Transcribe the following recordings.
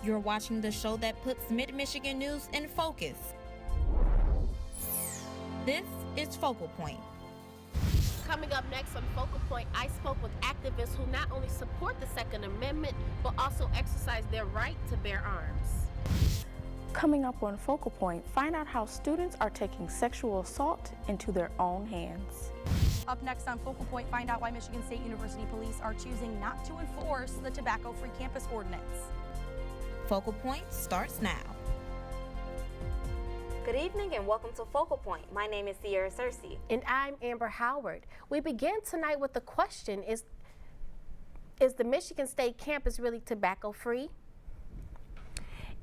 You're watching the show that puts Mid-Michigan news in focus. This is Focal Point. Coming up next on Focal Point, I spoke with activists who not only support the Second Amendment, but also exercise their right to bear arms. Coming up on Focal Point, find out how students are taking sexual assault into their own hands. Up next on Focal Point, find out why Michigan State University police are choosing not to enforce the tobacco-free campus ordinance. Focal Point starts now. Good evening and welcome to Focal Point. My name is Sierra Cersei. And I'm Amber Howard. We begin tonight with the question, is the Michigan State campus really tobacco-free?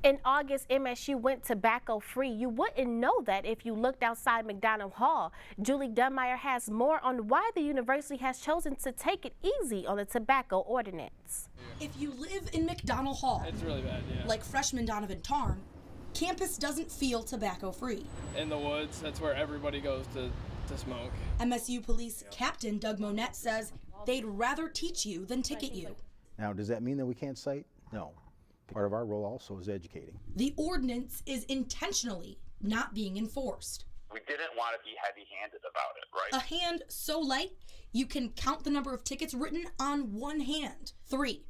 In August, MSU went tobacco-free. You wouldn't know that if you looked outside McDonald Hall. Julie Dunmeyer has more on why the university has chosen to take it easy on the tobacco ordinance. If you live in McDonald Hall, it's really bad, yeah. Like freshman Donovan Tarn, campus doesn't feel tobacco-free. In the woods, that's where everybody goes to smoke. MSU Police Captain Doug Monette says they'd rather teach you than ticket you. Now, does that mean that we can't cite? No. Part of our role also is educating. The ordinance is intentionally not being enforced. We didn't want to be heavy-handed about it, right? A hand so light, you can count the number of tickets written on one hand. 3,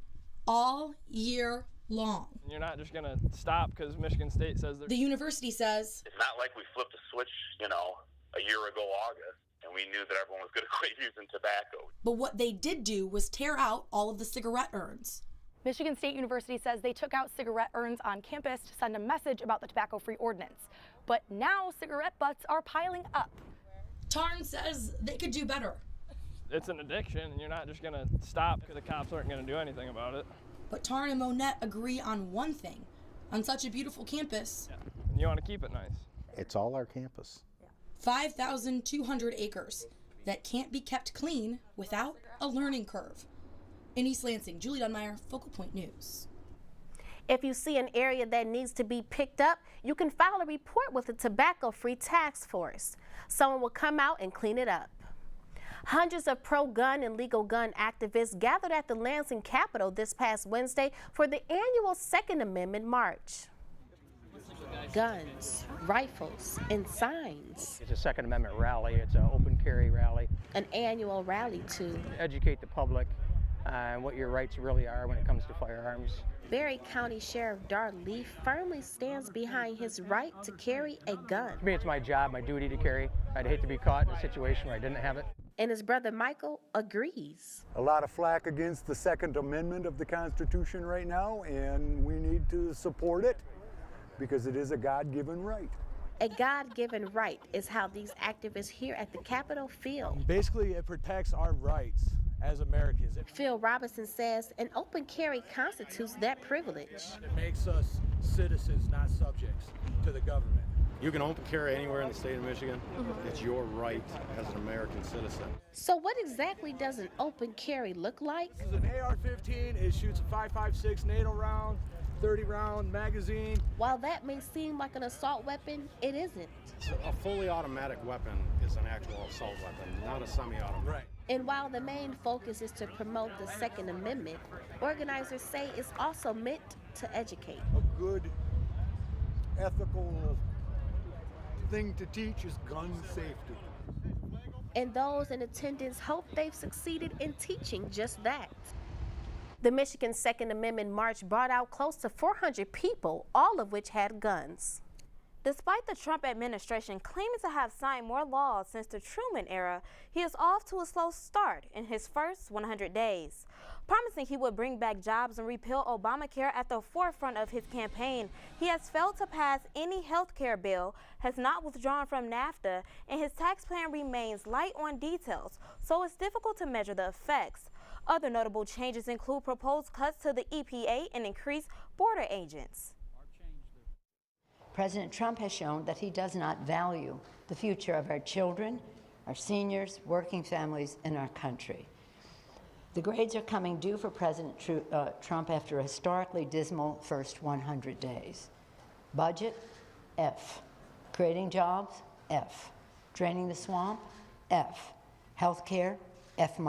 all year long. You're not just going to stop because Michigan State says they're... The university says... It's not like we flipped a switch, a year ago August, and we knew that everyone was going to quit using tobacco. But what they did do was tear out all of the cigarette urns. Michigan State University says they took out cigarette urns on campus to send a message about the tobacco-free ordinance. But now cigarette butts are piling up. Tarn says they could do better. It's an addiction, and you're not just going to stop because the cops aren't going to do anything about it. But Tarn and Monette agree on one thing. On such a beautiful campus... Yeah. You want to keep it nice. It's all our campus. 5,200 acres that can't be kept clean without a learning curve. In East Lansing, Julie Dunmeyer, Focal Point News. If you see an area that needs to be picked up, you can file a report with the Tobacco-Free Task Force. Someone will come out and clean it up. Hundreds of pro-gun and legal gun activists gathered at the Lansing Capitol this past Wednesday for the annual Second Amendment March. Guns, rifles, and signs. It's a Second Amendment rally. It's an open carry rally. An annual rally to educate the public on what your rights really are when it comes to firearms. Berry County Sheriff Dar Lee firmly stands behind his right to carry a gun. For me, it's my job, my duty to carry. I'd hate to be caught in a situation where I didn't have it. And his brother Michael agrees. A lot of flack against the Second Amendment of the Constitution right now, and we need to support it because it is a God-given right. A God-given right is how these activists here at the Capitol feel. Basically, it protects our rights as Americans. Phil Robinson says an open carry constitutes that privilege. It makes us citizens, not subjects to the government. You can open carry anywhere in the state of Michigan. It's your right as an American citizen. So what exactly does an open carry look like? This is an AR-15. It shoots a 5.56 NATO round, 30-round magazine. While that may seem like an assault weapon, it isn't. A fully automatic weapon is an actual assault weapon, not a semi-automatic. Right. And while the main focus is to promote the Second Amendment, organizers say it's also meant to educate. A good, ethical thing to teach is gun safety. And those in attendance hope they've succeeded in teaching just that. The Michigan Second Amendment March brought out close to 400 people, all of which had guns. Despite the Trump administration claiming to have signed more laws since the Truman era, he is off to a slow start in his first 100 days. Promising he would bring back jobs and repeal Obamacare at the forefront of his campaign, he has failed to pass any health care bill, has not withdrawn from NAFTA, and his tax plan remains light on details, so it's difficult to measure the effects. Other notable changes include proposed cuts to the EPA and increased border agents. President Trump has shown that he does not value the future of our children, our seniors, working families, and our country. The grades are coming due for President Trump after a historically dismal first 100 days. Budget, F. Creating jobs, F. Draining the swamp, F. Healthcare, F-.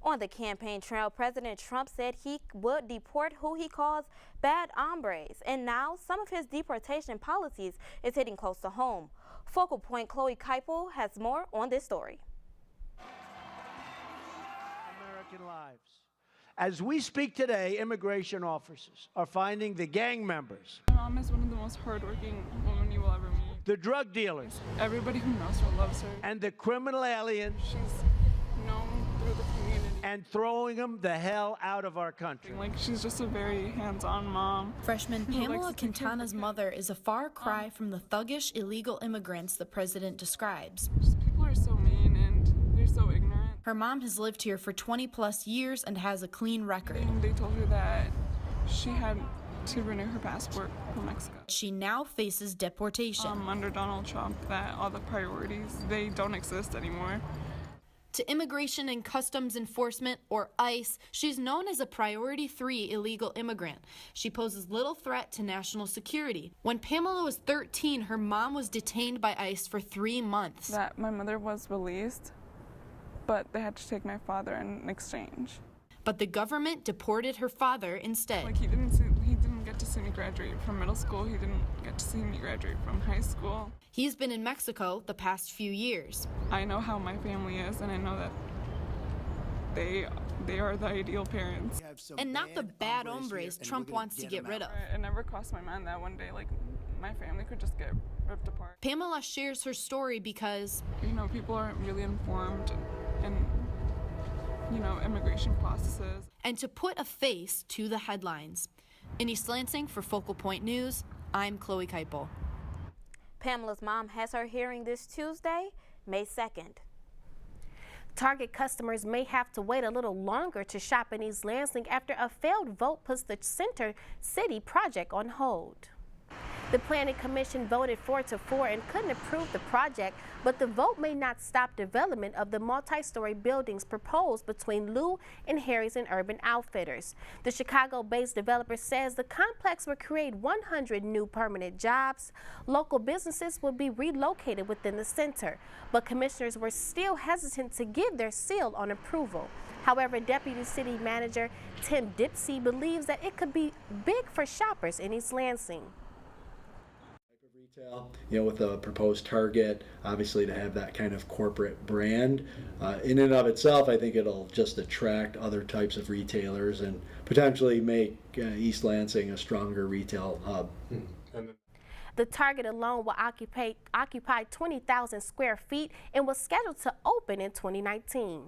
On the campaign trail, President Trump said he would deport who he calls bad hombres, and now some of his deportation policies is hitting close to home. Focal Point Chloe Keipel has more on this story. American lives. As we speak today, immigration officers are finding the gang members. My mom is one of the most hardworking women you will ever meet. The drug dealers. Everybody who knows her loves her. And the criminal aliens. She's known through the community. And throwing them the hell out of our country. Like, she's just a very hands-on mom. Freshman Pamela Quintana's mother is a far cry from the thuggish illegal immigrants the president describes. People are so mean and they're so ignorant. Her mom has lived here for 20-plus years and has a clean record. And they told her that she had to renew her passport for Mexico. She now faces deportation. Under Donald Trump, that all the priorities, they don't exist anymore. To Immigration and Customs Enforcement, or ICE, she's known as a Priority 3 illegal immigrant. She poses little threat to national security. When Pamela was 13, her mom was detained by ICE for 3 months. That my mother was released, but they had to take my father in exchange. But the government deported her father instead. Like, he didn't get to see me graduate from middle school. He didn't get to see me graduate from high school. He's been in Mexico the past few years. I know how my family is, and I know that they are the ideal parents. And not the bad hombres Trump wants to get rid of. It never crossed my mind that one day, like, my family could just get ripped apart. Pamela shares her story because, you know, people aren't really informed in, you know, immigration processes. And to put a face to the headlines. In East Lansing for Focal Point News, I'm Chloe Keipel. Pamela's mom has her hearing this Tuesday, May 2nd. Target customers may have to wait a little longer to shop in East Lansing after a failed vote puts the Center City project on hold. The Planning Commission voted 4-4 and couldn't approve the project, but the vote may not stop development of the multi-story buildings proposed between Lou and Harry's and Urban Outfitters. The Chicago-based developer says the complex will create 100 new permanent jobs. Local businesses will be relocated within the center, but commissioners were still hesitant to give their seal on approval. However, Deputy City Manager Tim Dipsey believes that it could be big for shoppers in East Lansing. You know, with a proposed Target, obviously to have that kind of corporate brand, in and of itself, I think it'll just attract other types of retailers and potentially make East Lansing a stronger retail hub. The Target alone will occupy 20,000 square feet and was scheduled to open in 2019.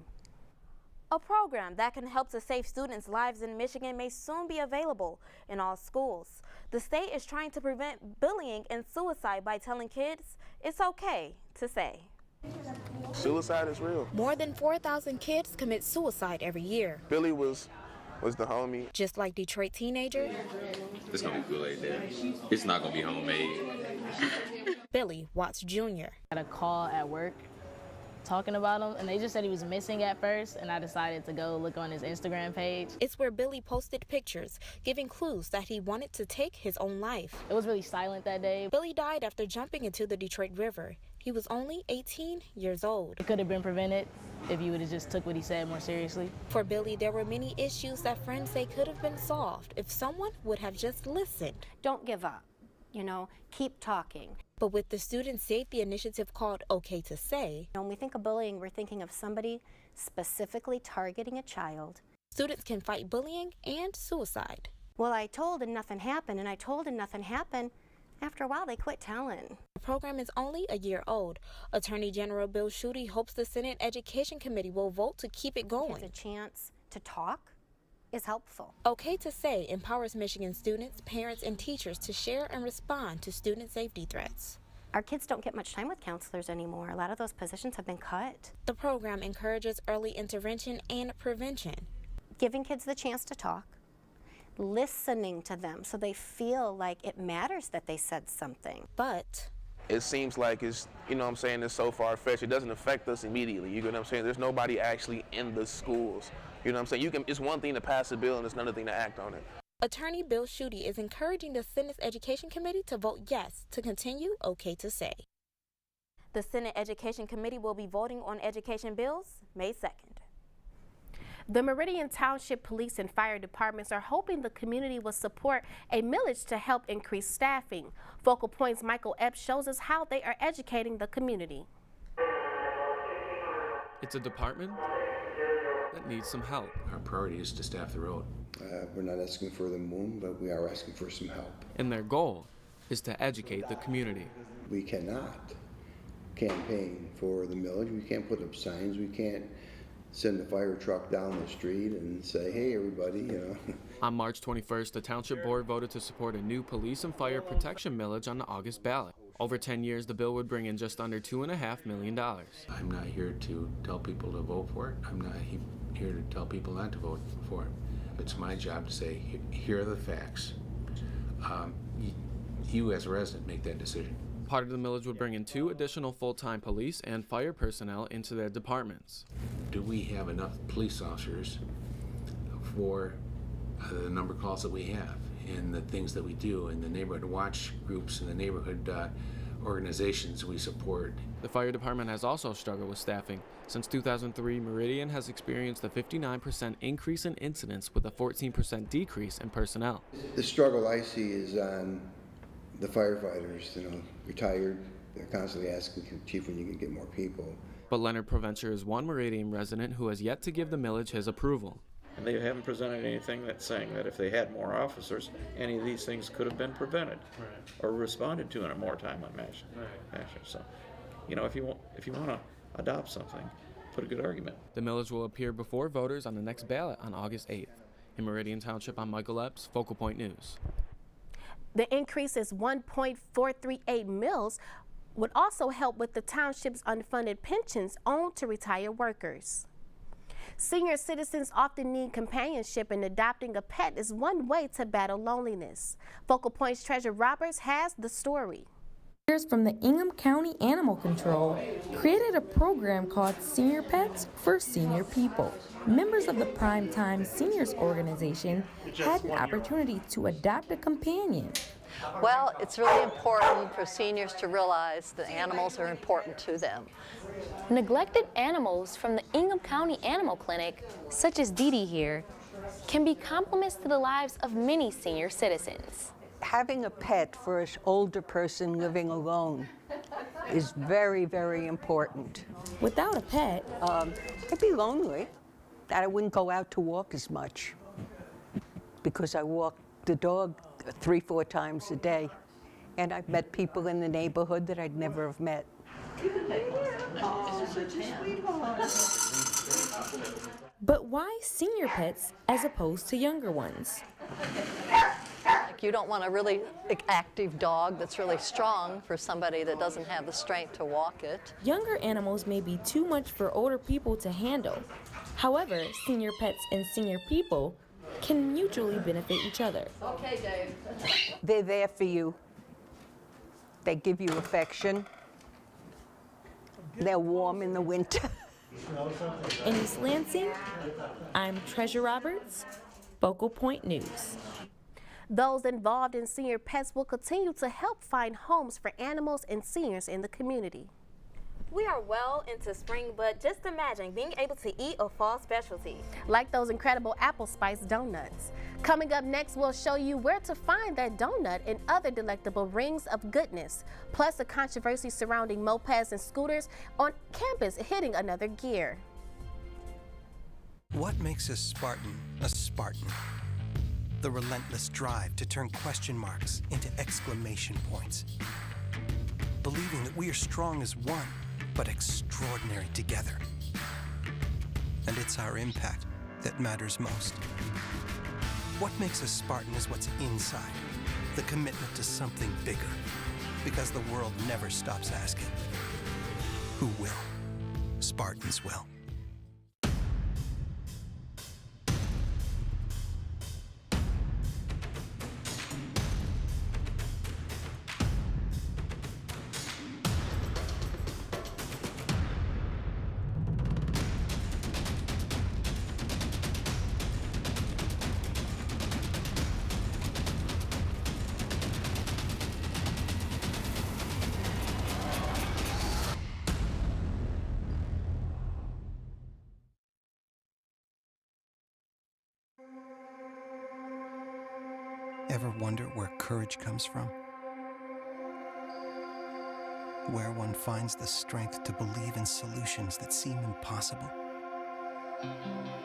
A program that can help to save students' lives in Michigan may soon be available in all schools. The state is trying to prevent bullying and suicide by telling kids it's okay to say. Suicide is real. More than 4,000 kids commit suicide every year. Billy was the homie. Just like Detroit teenager. It's gonna be good like that. It's not gonna be homemade. Billy Watts Jr. Got a call at work talking about him, and they just said he was missing at first, and I decided to go look on his Instagram page. It's where Billy posted pictures, giving clues that he wanted to take his own life. It was really silent that day. Billy died after jumping into the Detroit River. He was only 18 years old. It could have been prevented if you would have just took what he said more seriously. For Billy, there were many issues that friends say could have been solved if someone would have just listened. Don't give up. You know, keep talking. But with the student safety initiative called OK to Say, when we think of bullying, we're thinking of somebody specifically targeting a child. Students can fight bullying and suicide. Well, I told and nothing happened, and I told and nothing happened. After a while, they quit telling. The program is only a year old. Attorney General Bill Schuette hopes the Senate Education Committee will vote to keep it going. A chance to talk is helpful. OK to Say empowers Michigan students, parents, and teachers to share and respond to student safety threats. Our kids don't get much time with counselors anymore. A lot of those positions have been cut. The program encourages early intervention and prevention. Giving kids the chance to talk, listening to them so they feel like it matters that they said something. But it seems like it's, you know what I'm saying, it's so far-fetched. It doesn't affect us immediately. You know what I'm saying? There's nobody actually in the schools. You know what I'm saying? It's one thing to pass a bill and it's another thing to act on it. Attorney Bill Schuette is encouraging the Senate Education Committee to vote yes to continue OK to Say. The Senate Education Committee will be voting on education bills May 2nd. The Meridian Township Police and Fire Departments are hoping the community will support a millage to help increase staffing. Focal Point's Michael Epps shows us how they are educating the community. It's a department that needs some help. Our priority is to staff the road. We're not asking for the moon, but we are asking for some help. And their goal is to educate the community. We cannot campaign for the millage. We can't put up signs. We can't send a fire truck down the street and say, hey, everybody, you know. On March 21st, the Township Board voted to support a new police and fire protection millage on the August ballot. Over 10 years, the bill would bring in just under $2.5 million. I'm not here to tell people to vote for it. I'm not here to tell people not to vote for it. It's my job to say, here are the facts. You as a resident make that decision. Part of the millage would bring in 2 additional full-time police and fire personnel into their departments. Do we have enough police officers for the number of calls that we have and the things that we do and the neighborhood watch groups and the neighborhood organizations we support? The fire department has also struggled with staffing. Since 2003, Meridian has experienced a 59% increase in incidents with a 14% decrease in personnel. The struggle I see is on the firefighters, you know, retired. They're constantly asking, Chief, when you can get more people. But Leonard Provencher is one Meridian resident who has yet to give the millage his approval. And they haven't presented anything that's saying that if they had more officers, any of these things could have been prevented or responded to in a more timely fashion. So, you know, if you want to adopt something, put a good argument. The millage will appear before voters on the next ballot on August 8th. In Meridian Township, I'm Michael Epps, Focal Point News. The increase is 1.438 mills would also help with the township's unfunded pensions owed to retired workers. Senior citizens often need companionship, and adopting a pet is one way to battle loneliness. Focal Point's Treasure Roberts has the story. From the Ingham County Animal Control created a program called Senior Pets for Senior People. Members of the Primetime Seniors Organization had an opportunity to adopt a companion. Well, it's really important for seniors to realize that animals are important to them. Neglected animals from the Ingham County Animal Clinic, such as Dee Dee here, can be compliments to the lives of many senior citizens. Having a pet for an older person living alone is very, very important. Without a pet, I'd be lonely. I wouldn't go out to walk as much because I walk the dog 3-4 times a day. And I've met people in the neighborhood that I'd never have met. But why senior pets as opposed to younger ones? You don't want a really active dog that's really strong for somebody that doesn't have the strength to walk it. Younger animals may be too much for older people to handle. However, senior pets and senior people can mutually benefit each other. Okay, Dave. They're there for you. They give you affection. They're warm in the winter. In East Lansing, I'm Treasure Roberts, Focal Point News. Those involved in senior pets will continue to help find homes for animals and seniors in the community. We are well into spring, but just imagine being able to eat a fall specialty. Like those incredible apple spice donuts. Coming up next, we'll show you where to find that donut and other delectable rings of goodness. Plus, the controversy surrounding mopeds and scooters on campus hitting another gear. What makes a Spartan a Spartan? The relentless drive to turn question marks into exclamation points. Believing that we are strong as one, but extraordinary together. And it's our impact that matters most. What makes a Spartan is what's inside, the commitment to something bigger. Because the world never stops asking, who will? Spartans will. Ever wonder where courage comes from? Where one finds the strength to believe in solutions that seem impossible?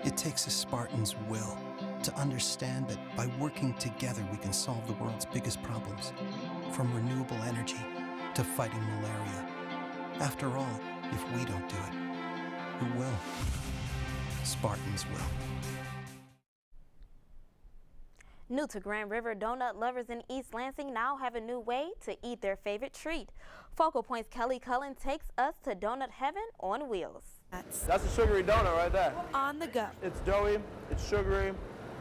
It takes a Spartan's will to understand that by working together we can solve the world's biggest problems, from renewable energy to fighting malaria. After all, if we don't do it, who will? Spartans will. New to Grand River, donut lovers in East Lansing now have a new way to eat their favorite treat. Focal Point's Kelly Cullen takes us to donut heaven on wheels. That's a sugary donut right there. On the go. It's doughy, it's sugary,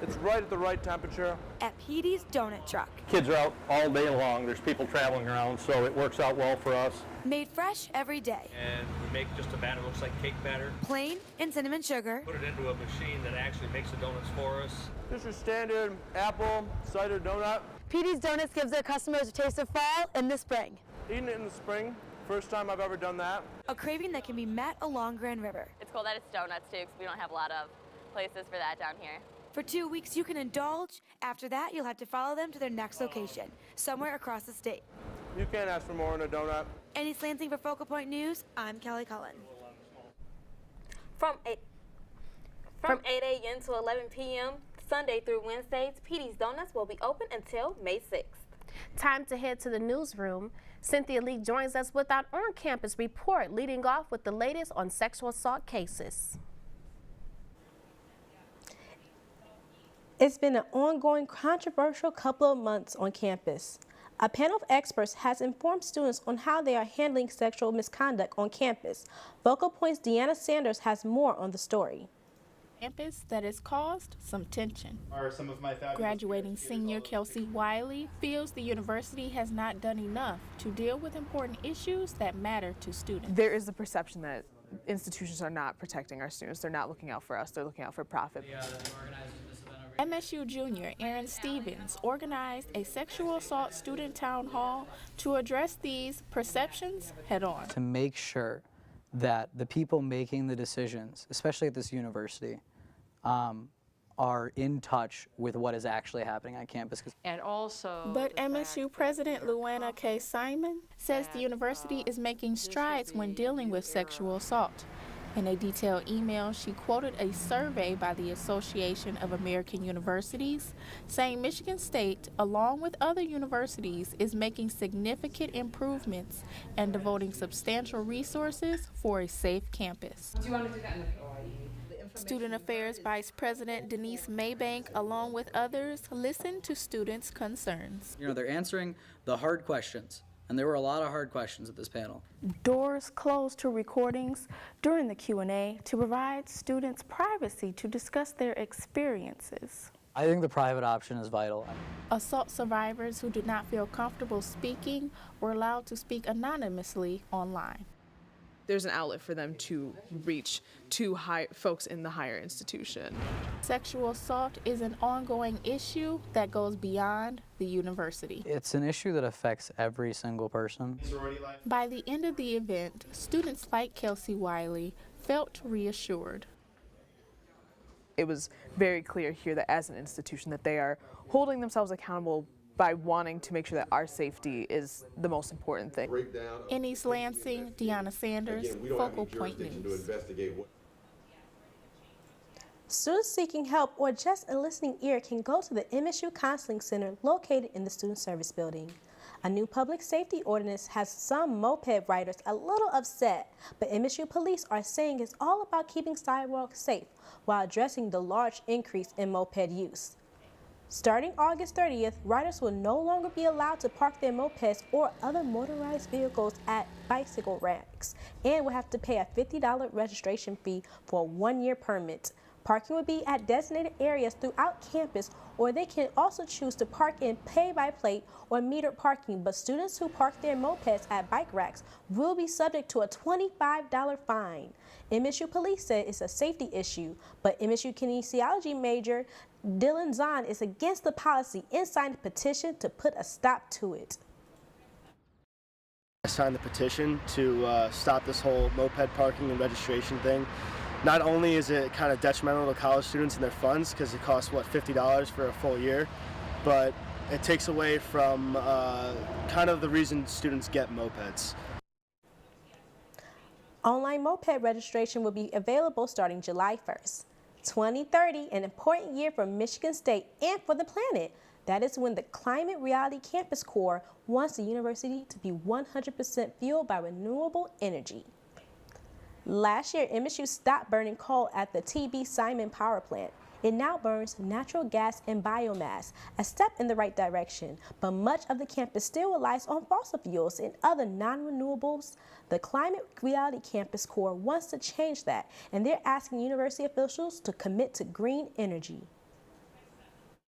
it's right at the right temperature. At Petey's Donut Truck. Kids are out all day long. There's people traveling around, so it works out well for us. Made fresh every day. And we make just a batter, looks like cake batter. Plain and cinnamon sugar. Put it into a machine that actually makes the donuts for us. Just your standard apple cider donut. Petey's Donuts gives their customers a taste of fall in the spring. Eating it in the spring, first time I've ever done that. A craving that can be met along Grand River. It's cool that it's donuts too, because we don't have a lot of places for that down here. For 2 weeks, you can indulge. After that, you'll have to follow them to their next location, somewhere across the state. You can't ask for more in a donut. In East Lansing for Focal Point News, I'm Kelly Cullen. From 8 a.m. to 11 p.m., Sunday through Wednesdays, Petey's Donuts will be open until May 6th. Time to head to the newsroom. Cynthia Lee joins us with our on-campus report, leading off with the latest on sexual assault cases. It's been an ongoing controversial couple of months on campus. A panel of experts has informed students on how they are handling sexual misconduct on campus. Focal Point's Deanna Sanders has more on the story. Campus that has caused some tension. Are some of my Graduating senior Kelsey Wiley feels the university has not done enough to deal with important issues that matter to students. There is the perception that institutions are not protecting our students. They're not looking out for us. They're looking out for profit. MSU junior Aaron Stevens organized a sexual assault student town hall to address these perceptions head on. To make sure that the people making the decisions, especially at this university, are in touch with what is actually happening on campus. And also, but MSU President Luana K. Simon says the university is making strides when dealing with sexual assault. In a detailed email, she quoted a survey by the Association of American Universities, saying Michigan State, along with other universities, is making significant improvements and devoting substantial resources for a safe campus. Do you want to do that in the Student Affairs Vice President Denise Maybank, along with others, listened to students' concerns. You know, they're answering the hard questions. And there were a lot of hard questions at this panel. Doors closed to recordings during the Q&A to provide students privacy to discuss their experiences. I think the private option is vital. Assault survivors who did not feel comfortable speaking were allowed to speak anonymously online. There's an outlet for them to reach to folks in the higher institution. Sexual assault is an ongoing issue that goes beyond the university. It's an issue that affects every single person. By the end of the event, students like Kelsey Wiley felt reassured. It was very clear here that as an institution that they are holding themselves accountable by wanting to make sure that our safety is the most important thing. In East Lansing, Deanna Sanders, Focal Point News. Students seeking help or just a listening ear can go to the MSU Counseling Center located in the Student Service Building. A new public safety ordinance has some moped riders a little upset, but MSU police are saying it's all about keeping sidewalks safe while addressing the large increase in moped use. Starting August 30th, riders will no longer be allowed to park their mopeds or other motorized vehicles at bicycle racks and will have to pay a $50 registration fee for a one-year permit. Parking will be at designated areas throughout campus, or they can also choose to park in pay-by-plate or metered parking, but students who park their mopeds at bike racks will be subject to a $25 fine. MSU police said it's a safety issue, but MSU kinesiology major Dylan Zahn is against the policy and signed a petition to put a stop to it. I signed the petition to stop this whole moped parking and registration thing. Not only is it kind of detrimental to college students and their funds because it costs, what, $50 for a full year, but it takes away from kind of the reason students get mopeds. Online moped registration will be available starting July 1st. 2030, an important year for Michigan State and for the planet. That is when the Climate Reality Campus Corps wants the university to be 100% fueled by renewable energy. Last year, MSU stopped burning coal at the TB Simon power plant. It now burns natural gas and biomass, a step in the right direction, but much of the campus still relies on fossil fuels and other non-renewables. The Climate Reality Campus Corps wants to change that, and they're asking university officials to commit to green energy.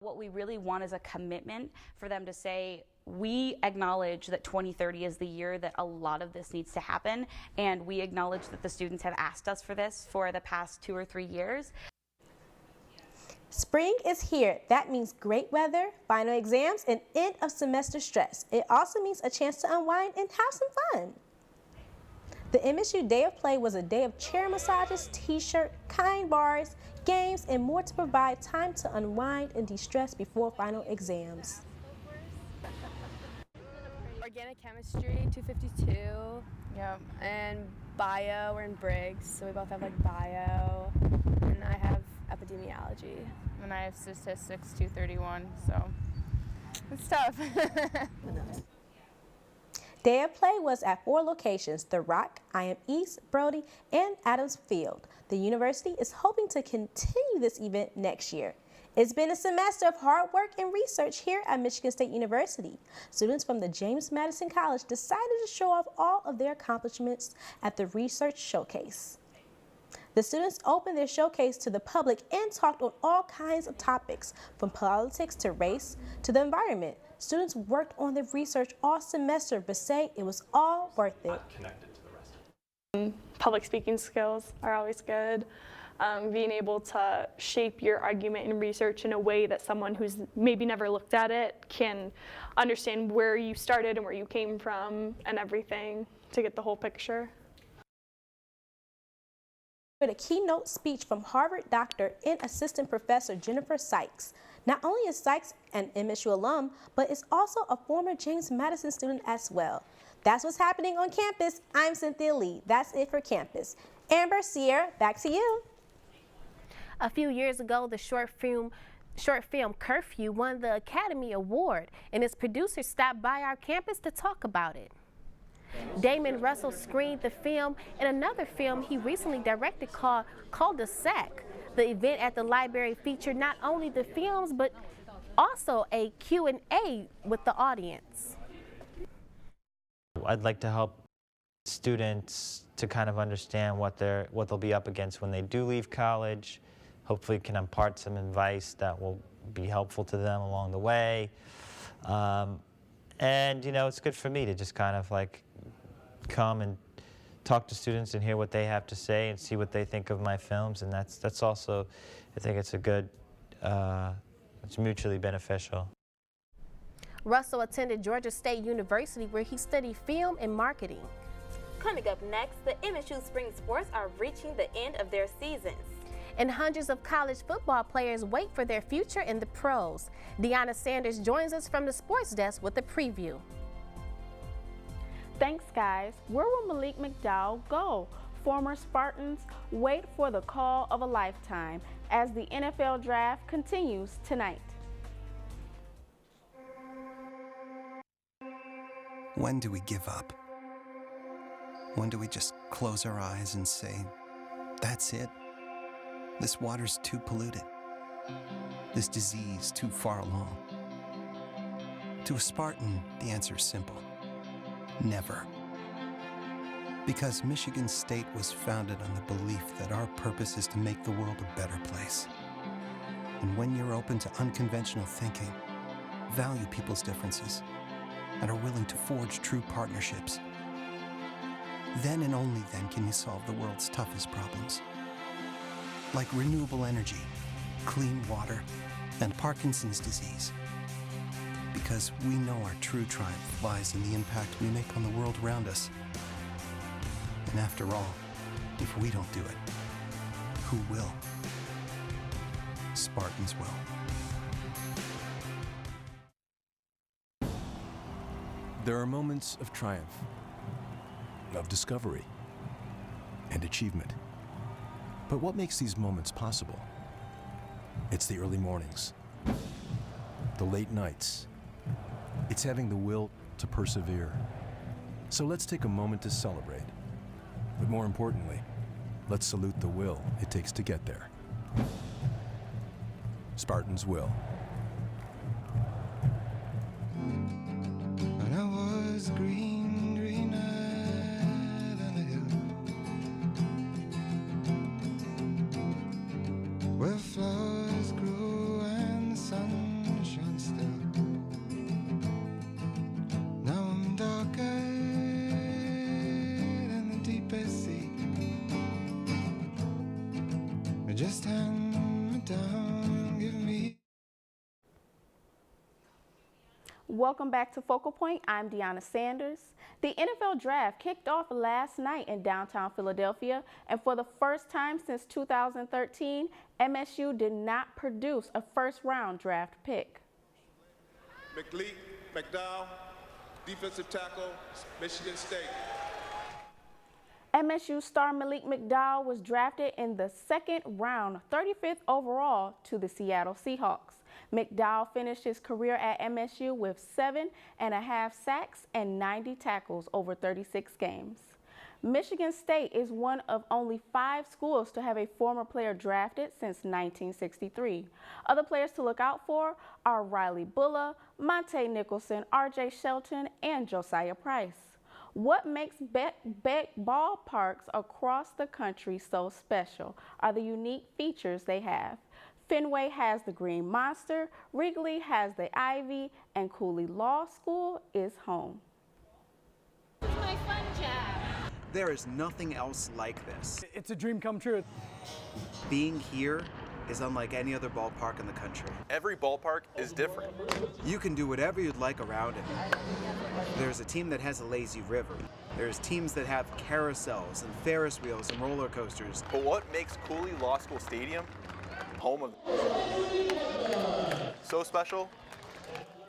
What we really want is a commitment for them to say, we acknowledge that 2030 is the year that a lot of this needs to happen, and we acknowledge that the students have asked us for this for the past 2 or 3 years. Spring is here. That means great weather, final exams, and end of semester stress. It also means a chance to unwind and have some fun. The MSU Day of Play was a day of chair massages, t-shirt, kind bars, games, and more to provide time to unwind and de-stress before final exams. Organic chemistry, 252. Yep. And bio, we're in Briggs, so we both have like bio. And I have epidemiology. And I have statistics, 231, so it's tough. Day of Play was at 4 locations: The Rock, IM East, Brody, and Adams Field. The university is hoping to continue this event next year. It's been a semester of hard work and research here at Michigan State University. Students from the James Madison College decided to show off all of their accomplishments at the Research Showcase. The students opened their showcase to the public and talked on all kinds of topics, from politics to race to the environment. Students worked on their research all semester, but say it was all worth it. Public speaking skills are always good. Being able to shape your argument and research in a way that someone who's maybe never looked at it can understand where you started and where you came from and everything to get the whole picture. With a keynote speech from Harvard doctor and assistant professor Jennifer Sykes. Not only is Sykes an MSU alum, but is also a former James Madison student as well. That's what's happening on campus. I'm Cynthia Lee. That's it for campus. Amber, Sierra, back to you. A few years ago, the short film Curfew won the Academy Award, and its producers stopped by our campus to talk about it. Damon Russell screened the film in another film he recently directed called Cul-de-sac. The event at the library featured not only the films, but also a Q&A with the audience. I'd like to help students to kind of understand what they'll be up against when they do leave college. Hopefully can impart some advice that will be helpful to them along the way. And you know, it's good for me to just kind of like come and talk to students and hear what they have to say and see what they think of my films, and that's also, I think it's a good, it's mutually beneficial. Russell attended Georgia State University, where he studied film and marketing. Coming up next, the MSU spring sports are reaching the end of their seasons. And hundreds of college football players wait for their future in the pros. Deanna Sanders joins us from the sports desk with a preview. Thanks, guys. Where will Malik McDowell go? Former Spartans wait for the call of a lifetime as the NFL draft continues tonight. When do we give up? When do we just close our eyes and say, that's it? This water's too polluted. This disease too far along. To a Spartan, the answer is simple. Never. Because Michigan State was founded on the belief that our purpose is to make the world a better place. And when you're open to unconventional thinking, value people's differences, and are willing to forge true partnerships, then and only then can you solve the world's toughest problems. Like renewable energy, clean water, and Parkinson's disease. Because we know our true triumph lies in the impact we make on the world around us. And after all, if we don't do it, who will? Spartans will. There are moments of triumph, of discovery, and achievement. But what makes these moments possible? It's the early mornings, the late nights. It's having the will to persevere. So let's take a moment to celebrate. But more importantly, let's salute the will it takes to get there. Spartans will. When I was green, greener than the hill, where flowers grew and the sun shone still. Now I'm darker than the deepest sea. Just hand me down, give me. Welcome back to Focal Point. I'm Deanna Sanders. The NFL Draft kicked off last night in downtown Philadelphia, and for the first time since 2013, MSU did not produce a first-round draft pick. McLeod, McDowell, defensive tackle, Michigan State. MSU star Malik McDowell was drafted in the second round, 35th overall, to the Seattle Seahawks. McDowell finished his career at MSU with 7.5 sacks and 90 tackles over 36 games. Michigan State is one of only 5 schools to have a former player drafted since 1963. Other players to look out for are Riley Bulla, Monte Nicholson, R.J. Shelton, and Josiah Price. What makes ballparks across the country so special are the unique features they have. Fenway has the Green Monster, Wrigley has the Ivy, and Cooley Law School is home. It's my fun job. There is nothing else like this. It's a dream come true. Being here is unlike any other ballpark in the country. Every ballpark is different. You can do whatever you'd like around it. There's a team that has a lazy river. There's teams that have carousels and Ferris wheels and roller coasters. But what makes Cooley Law School Stadium home of so special?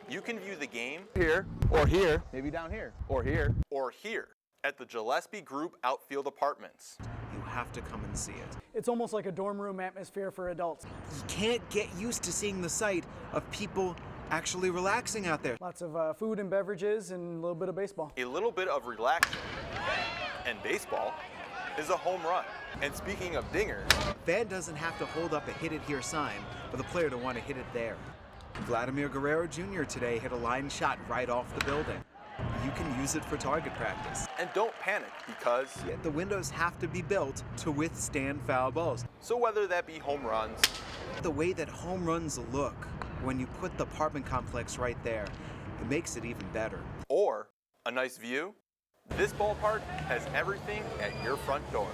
You can view the game Here, or here, maybe down here, or here. or here at the Gillespie Group Outfield Apartments. You have to come and see it. It's almost like a dorm room atmosphere for adults. You can't get used to seeing the sight of people actually relaxing out there. Lots of food and beverages and a little bit of baseball. A little bit of relaxing and baseball is a home run. And speaking of dingers, Fan doesn't have to hold up a hit it here sign for the player to want to hit it there. Vladimir Guerrero Jr. today hit a line shot right off the building. You can use it for target practice. and don't panic because Yet the windows have to be built to withstand foul balls. so whether that be home runs, The way that home runs look when you put the apartment complex right there, it makes it even better. or a nice view, this ballpark has everything at your front door.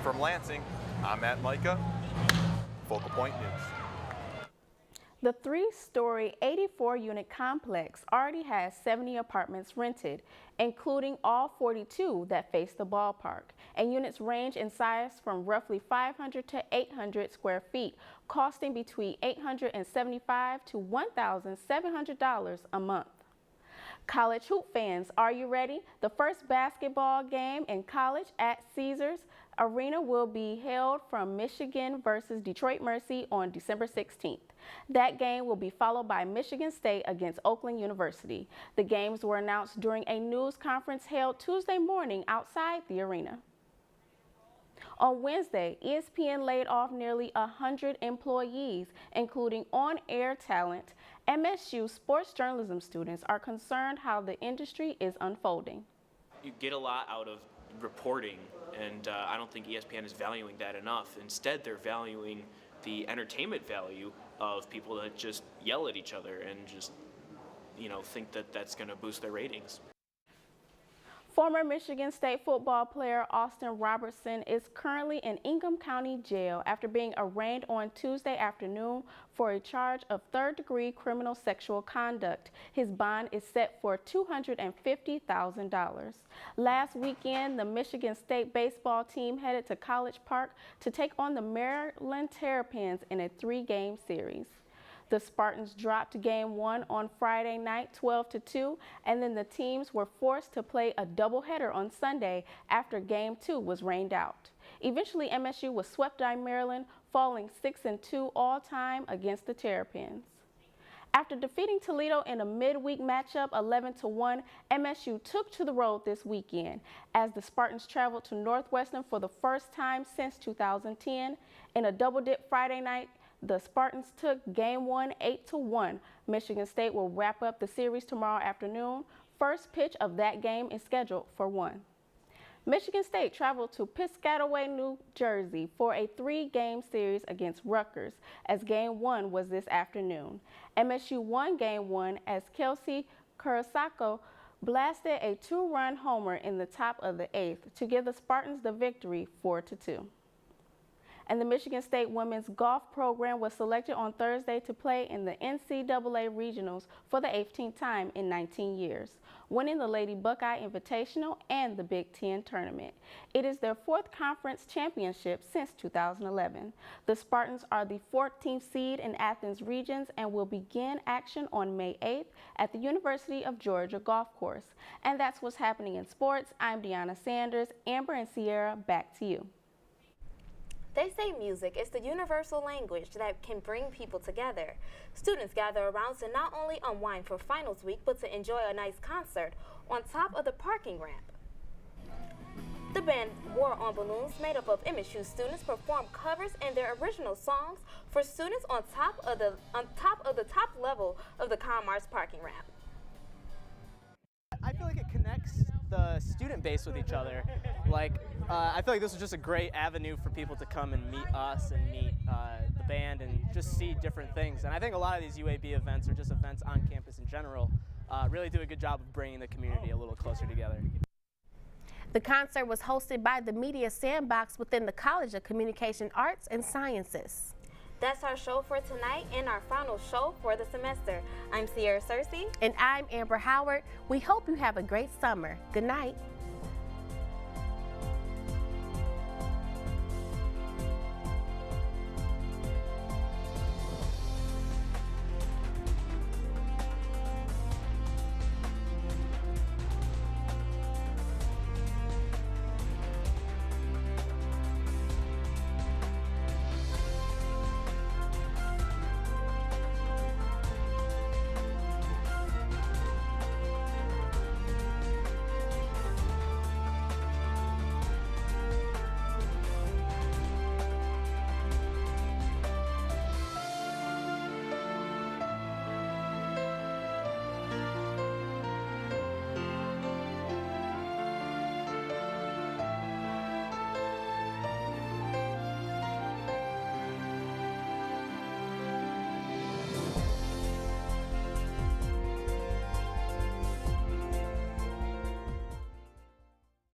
From Lansing, I'm Matt Micah, Focal Point News. The 3-story, 84-unit complex already has 70 apartments rented, including all 42 that face the ballpark. And units range in size from roughly 500 to 800 square feet, costing between $875 to $1,700 a month. College hoop fans, are you ready? The first basketball game in college at Caesars Arena will be held from Michigan versus Detroit Mercy on December 16th. That game will be followed by Michigan State against Oakland University. The games were announced during a news conference held Tuesday morning outside the arena. On Wednesday, ESPN laid off nearly 100 employees, including on-air talent. MSU sports journalism students are concerned how the industry is unfolding. You get a lot out of reporting, and I don't think ESPN is valuing that enough. Instead, they're valuing the entertainment value of people that just yell at each other and just, think that that's going to boost their ratings. Former Michigan State football player Austin Robertson is currently in Ingham County Jail after being arraigned on Tuesday afternoon for a charge of third-degree criminal sexual conduct. His bond is set for $250,000. Last weekend, the Michigan State baseball team headed to College Park to take on the Maryland Terrapins in a 3-game series. The Spartans dropped game 1 on Friday night 12-2, and then the teams were forced to play a doubleheader on Sunday after game 2 was rained out. Eventually, MSU was swept by Maryland, falling 6-2 all time against the Terrapins. After defeating Toledo in a midweek matchup 11-1, MSU took to the road this weekend as the Spartans traveled to Northwestern for the first time since 2010. In a double-dip Friday night, the Spartans took game 1 8-1. Michigan State will wrap up the series tomorrow afternoon. First pitch of that game is scheduled for 1. Michigan State traveled to Piscataway, New Jersey for a 3-game series against Rutgers, as game 1 was this afternoon. MSU won game 1 as Kelsey Kurosako blasted a 2-run homer in the top of the 8th to give the Spartans the victory 4-2. And the Michigan State women's golf program was selected on Thursday to play in the NCAA Regionals for the 18th time in 19 years, winning the Lady Buckeye Invitational and the Big Ten Tournament. It is their 4th conference championship since 2011. The Spartans are the 14th seed in Athens Regions and will begin action on May 8th at the University of Georgia Golf Course. And that's what's happening in sports. I'm Deanna Sanders. Amber and Sierra, back to you. They say music is the universal language that can bring people together. Students gather around to not only unwind for finals week, but to enjoy a nice concert on top of the parking ramp. The band War on Balloons, made up of MSU students, performed covers and their original songs for students on top of the top level of the Commerce parking ramp. I feel like it connects the student base with each other. I feel like this is just a great avenue for people to come and meet us and meet the band and just see different things. And I think a lot of these UAB events, or just events on campus in general, really do a good job of bringing the community a little closer together. The concert was hosted by the Media Sandbox within the College of Communication Arts and Sciences. That's our show for tonight and our final show for the semester. I'm Sierra Cersei. And I'm Amber Howard. We hope you have a great summer. Good night.